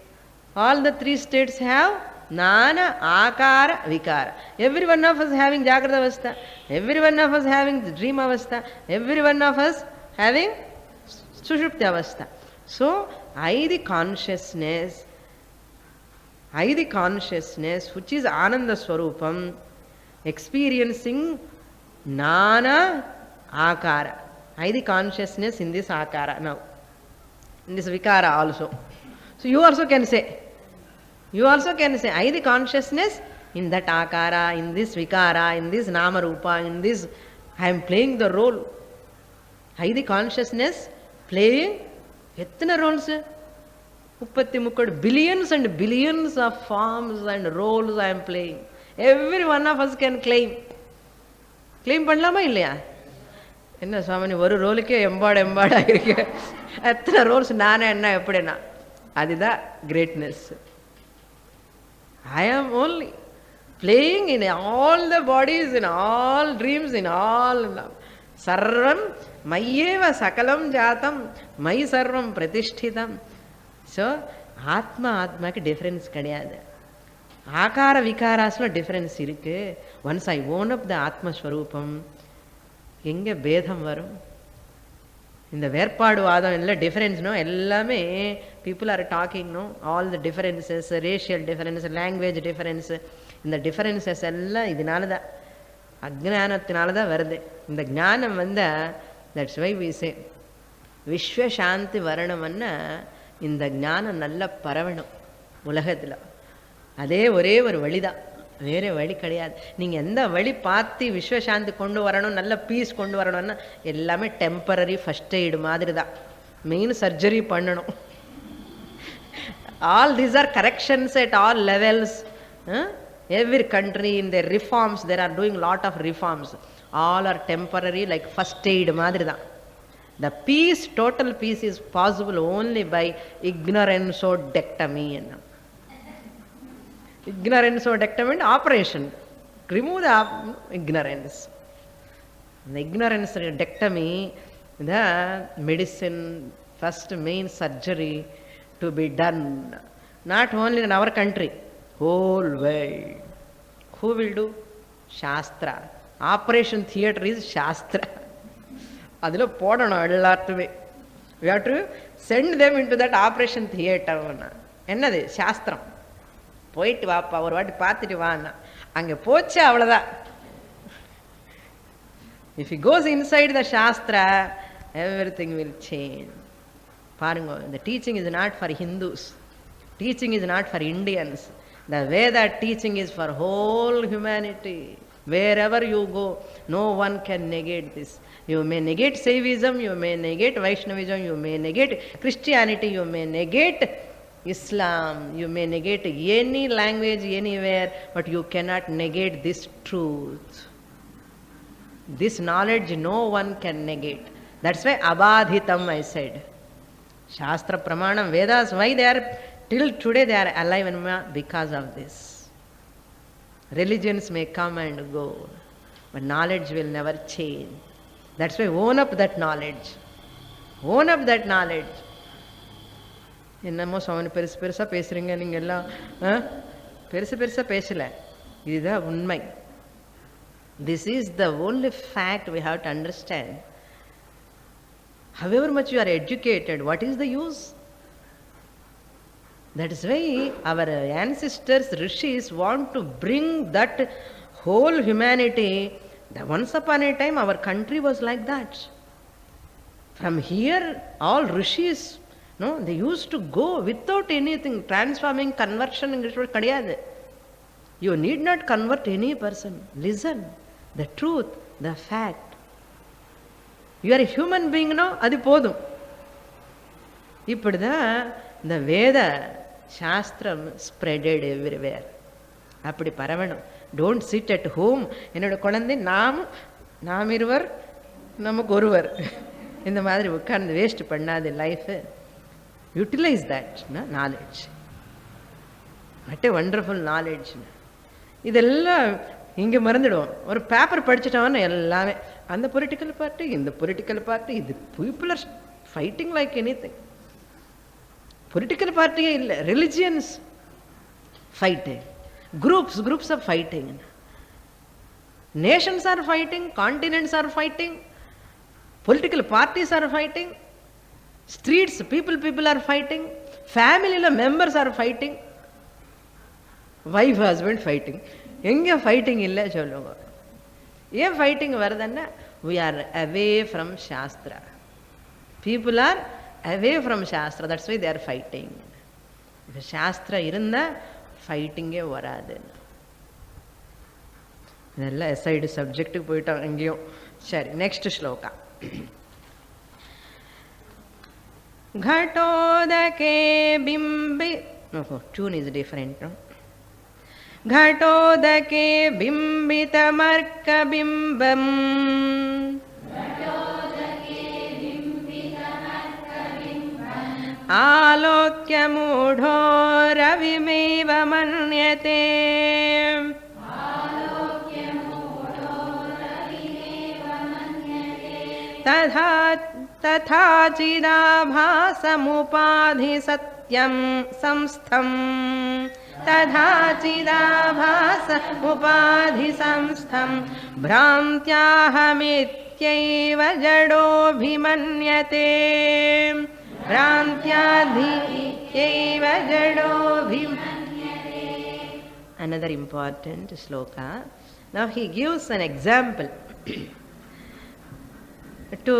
All the three states have Nana, Akara, Vikara. Every one of us having Jagrata Avastha, every one of us having Dream Avastha, every one of us having Sushupti Avastha. So, I the consciousness, which is Ananda Swarupam, experiencing Nana Akara. I the consciousness in this Akara now, in this Vikara also. So you also can say, I the consciousness in that Akara, in this Vikara, in this Nama Rupa, in this, I am playing the role. I the consciousness playing Ethna roles. Billions and billions of forms and roles I am playing. Every one of us can claim. Claim பண்ணலாமா இல்லையா? என்ன சுவாமி ஒரு ரோலுக்கே எம்பாடு ஆகிருக்கு. எத்தனை Rolle's நானே என்ன எப்படின்னா அதுதான் greatness. I am only playing in all the bodies, in all dreams, in all sarvam mayeva sakalam jatam mai sarvam pratishthitam. So, Atma ki difference kadiyadu. Akara Vikarasla difference irukku. Once I own up the Atma Swarupam, inge Bedham varum. In the Verpadu Vadam, illa difference, no? Ellame, people are talking, no? All the differences, racial difference, language difference. In the differences, ella, idinalada. Ajnanathinaladha varde. In the Jnanam vanda, that's why we say, Vishwa Shanti Varanamanna, இந்த ஞானம் நல்லா பரவணும் உலகத்தில். அதே ஒரே ஒரு வழிதான், வேறு வழி கிடையாது. நீங்கள் எந்த வழி பார்த்து விஸ்வசாந்தி கொண்டு வரணும், நல்ல பீஸ் கொண்டு வரணும்னா எல்லாமே டெம்பரரி ஃபஸ்ட் எய்டு மாதிரி தான். மெயின் சர்ஜரி பண்ணணும். All these are corrections at all levels. Every country in their reforms, there are doing lot of reforms. All are temporary, like first aid மாதிரி தான். The peace, total peace is possible only by ignorance-odectomy. Ignorance-odectomy and operation. Remove the ignorance. The ignorance-odectomy, the medicine, first main surgery to be done. Not only in our country, whole world. Who will do? Shastra. Operation theatre is Shastra. அதில் போடணும் எல்லாத்துமே. We have to send them into that operation theatre. என்னது சாஸ்திரம். போயிட்டு வாப்பா ஒரு வாட்டி பார்த்துட்டு வான்னா அங்கே போச்சு அவ்வளோதான். If he goes inside the Shastra, everything will change. பாருங்க, the teaching is not for Hindus. Teaching is not for Indians. The Veda teaching is for whole humanity. Wherever you go, no one can negate this. You may negate Saivism, you may negate Vaishnavism, you may negate Christianity, you may negate Islam, you may negate any language anywhere, but you cannot negate this truth. This knowledge no one can negate. That's why abadhitam I said. Shastra Pramanam, Vedas, why they are, till today they are alive and because of this. Religions may come and go, but knowledge will never change. That's why own up that knowledge. Own up that knowledge. என்னமோ seven பெருசு பெருசாக பேசுகிறீங்க நீங்கள் எல்லாம், பெருசு பெருசாக பேசலை, இதுதான் உண்மை. This is the only fact we have to understand. However much you are educated, what is the use? That is why our ancestors, rishis, want to bring that whole humanity. Once upon a time our country was like that. From here all rishis, no, they used to go without anything, transforming, conversion, English word kadiyadu. You need not convert any person. Listen, the truth, the fact. You are a human being now, adi podum. இப்படிதான் இந்த வேத சாஸ்திரம் spreaded everywhere. அப்படி பரவணும். Don't sit at home. என்னோட குழந்தை நாம் இருவர் நமக்கு ஒருவர், இந்த மாதிரி உட்கார்ந்து வேஸ்ட் பண்ணாது life. Utilise that knowledge. What a wonderful knowledge. இதெல்லாம் இங்கே மறந்துடுவோம். ஒரு பேப்பர் படிச்சுட்டோன்னு எல்லாமே அந்த பொலிட்டிக்கல் பார்ட்டி, இந்த பொலிட்டிக்கல் பார்ட்டி, இது people are fighting like anything. Political பார்ட்டியே இல்லை, religions fighting, groups are fighting, nations are fighting, continents are fighting, political parties are fighting, streets people are fighting, family members are fighting, wife husband fighting. எங்க fighting இல்லை சொல்லுங்க. ஏன் fighting வருதுன்னா, we are away from Shastra. People are away from Shastra. That's why they are fighting. இப்போ சாஸ்திரம் இருந்தால் ஃபைட்டிங்கே வராது. இதெல்லாம் எஸ்ஐடு சப்ஜெக்டுக்கு போயிட்டோம் எங்கேயும். சரி, நெக்ஸ்ட் ஸ்லோகா. घटोदके बिम्बि, ट्यून इज डिफरेंट. घटोदके बिम्बितमर्कबिम्बम् आलोक्य मूढो रविमेव मन्यते तथा चिदाभासमुपाधि सत्यं संस्थं तथा चिदाभासमुपाधि संस्थं भ्रान्त्याहमित्यैव जडोऽभिमन्यते भ्रान्त्याधित्यैव जडोऽभिमन्यते. Another important sloka. Now he gives an example to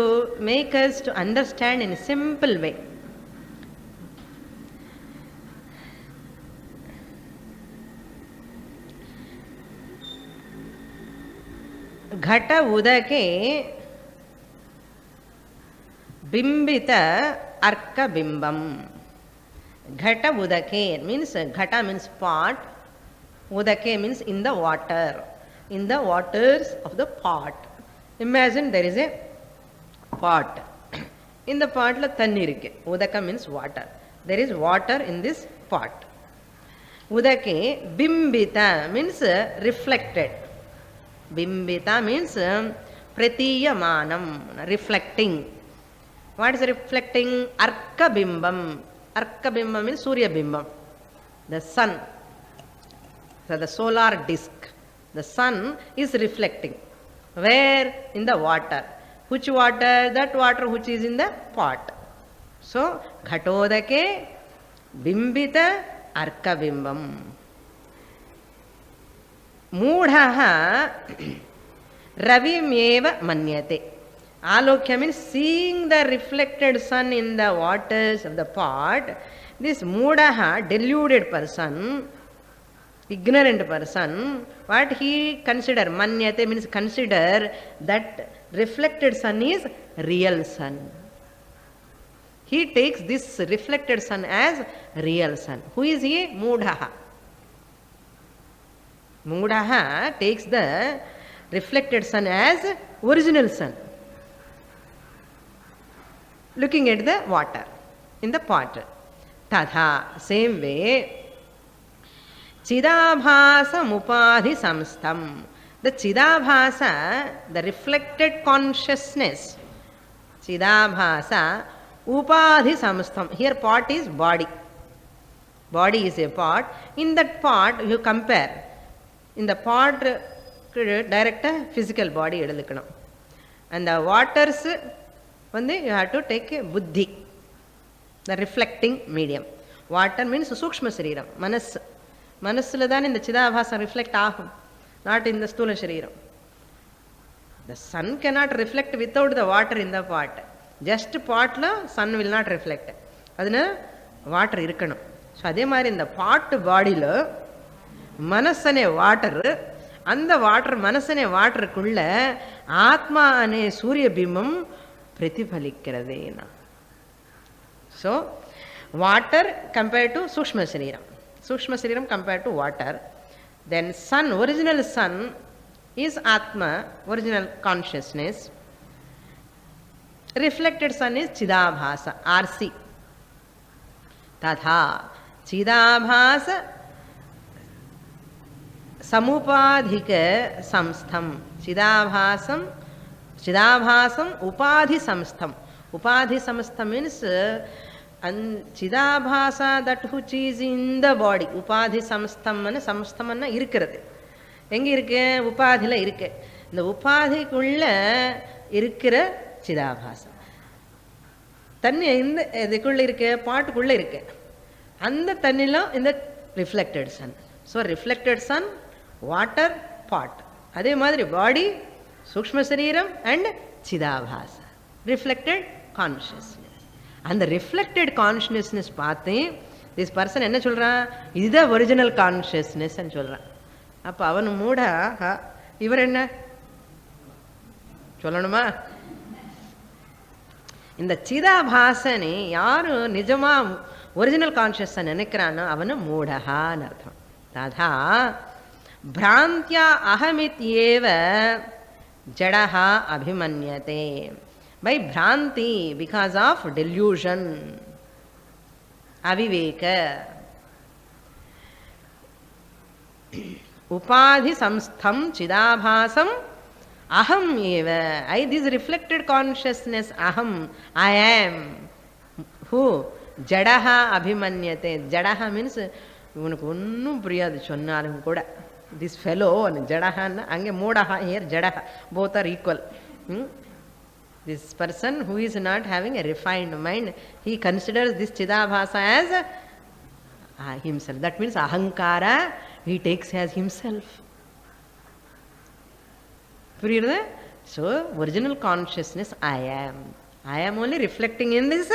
make us to understand in a simple way. Ghata udake bimbita arka bimbam. Ghata udake means, ghata means pot, udake means in the water, in the waters of the pot. Imagine there is a pot. In the pot la thanni irukke. Udaka means water. There is water in this pot. Udake bimbita means reflected. Bimbita means pratiyamanam, reflecting. What is reflecting? Arka bimbam. Arka bimbam means surya bimbam, the sun. So the solar disk, the sun is reflecting. Where? In the water. Which water? That water which is in the pot. So ghatodake bimbita arka bimbam. Moodhaha Ravimeva Manyate. Alokya means seeing the reflected sun in the waters of the pot. This Moodaha, deluded person, ignorant person, what he consider? Manyate means consider that reflected sun is real sun. He takes this reflected sun as real sun. Who is he? Moodhaha. Moodhaha takes the reflected sun as original sun. Looking at the water in the pot. Tadha, same way. Chidabhasa Upadhi Samstam. The Chidabhasa, the reflected consciousness. Chidabhasa Upadhi Samstam. Here pot is body. Body is a pot. In that pot you compare. In the pot direct a physical body. And the waters, you have to take a buddhi, the reflecting medium. Water means sukshma shariram, manas. Manasuladan in the Chidabhasa reflect aham, not in the Stula shariram. The sun cannot reflect without the water in the pot. Just pot la sun will not reflect. Adana water irkanam. So adhe mari in the pot body la manasane water, and the water manasane water kulla atma ane surya bimam pratiphalikkiradena. So water compared to Sukshma Shariram. Sukshma Shariram compared to water. Then sun, original sun is Atma, original consciousness. Reflected sun is Chidabhasa, RC. Tadha Chidabhasa Samupadhika Samstham. Chidabhasam Upadhi Samstham. Upadhi Samstham means and Chidabhasa, that which is in the body. Upadhi Samsthamana, Samsthamana irukkirathu. Engi irukke? Upadhila irukke. The Upadhikulla irukkira Chidabhasa. Thanni in the idikulla irukke, pottukulla irukke. And the thannila in the reflected sun. So reflected sun, water, pot. Adhe madri body, Sukshma Shariram and Chidabhasa. Reflected consciousness. And the reflected consciousness pathi, this person enna solra? This is the original consciousness and solra. Appa avanu moodha, ivar enna? Solanuma? In the Chidabhasani, yaru nijama original consciousness nenekrana, avanu moodha nartham. Tadha Bhrantya ahamityeva jadaha abhimanyate. By Bhranti, because of delusion, aviveka. Upadhi samstham chidabhasam aham eva. I, this reflected consciousness, aham, I am. Who? Jadaha abhimanyate. Jadaha means, this fellow, Jadaha, ange modaha here, Jadaha, both are equal. This person who is not having a refined mind, he considers this Chidabhasa as himself. That means ahankara, he takes as himself. So, original consciousness, I am. I am only reflecting in this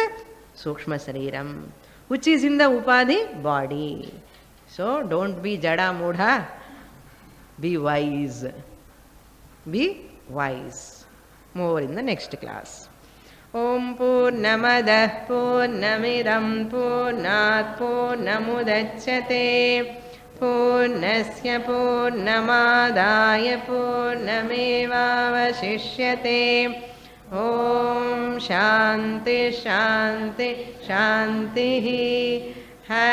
Sukshma Shariram, which is in the Upadhi body. So, don't be Jada Moodha, be wise. Be wise. More in the next class. Om Purnamadah Purnamidam Purnat Purnamudachyate Purnasya Purnamadaya Purnamevavashishyate. Om Shanti Shanti Shanti.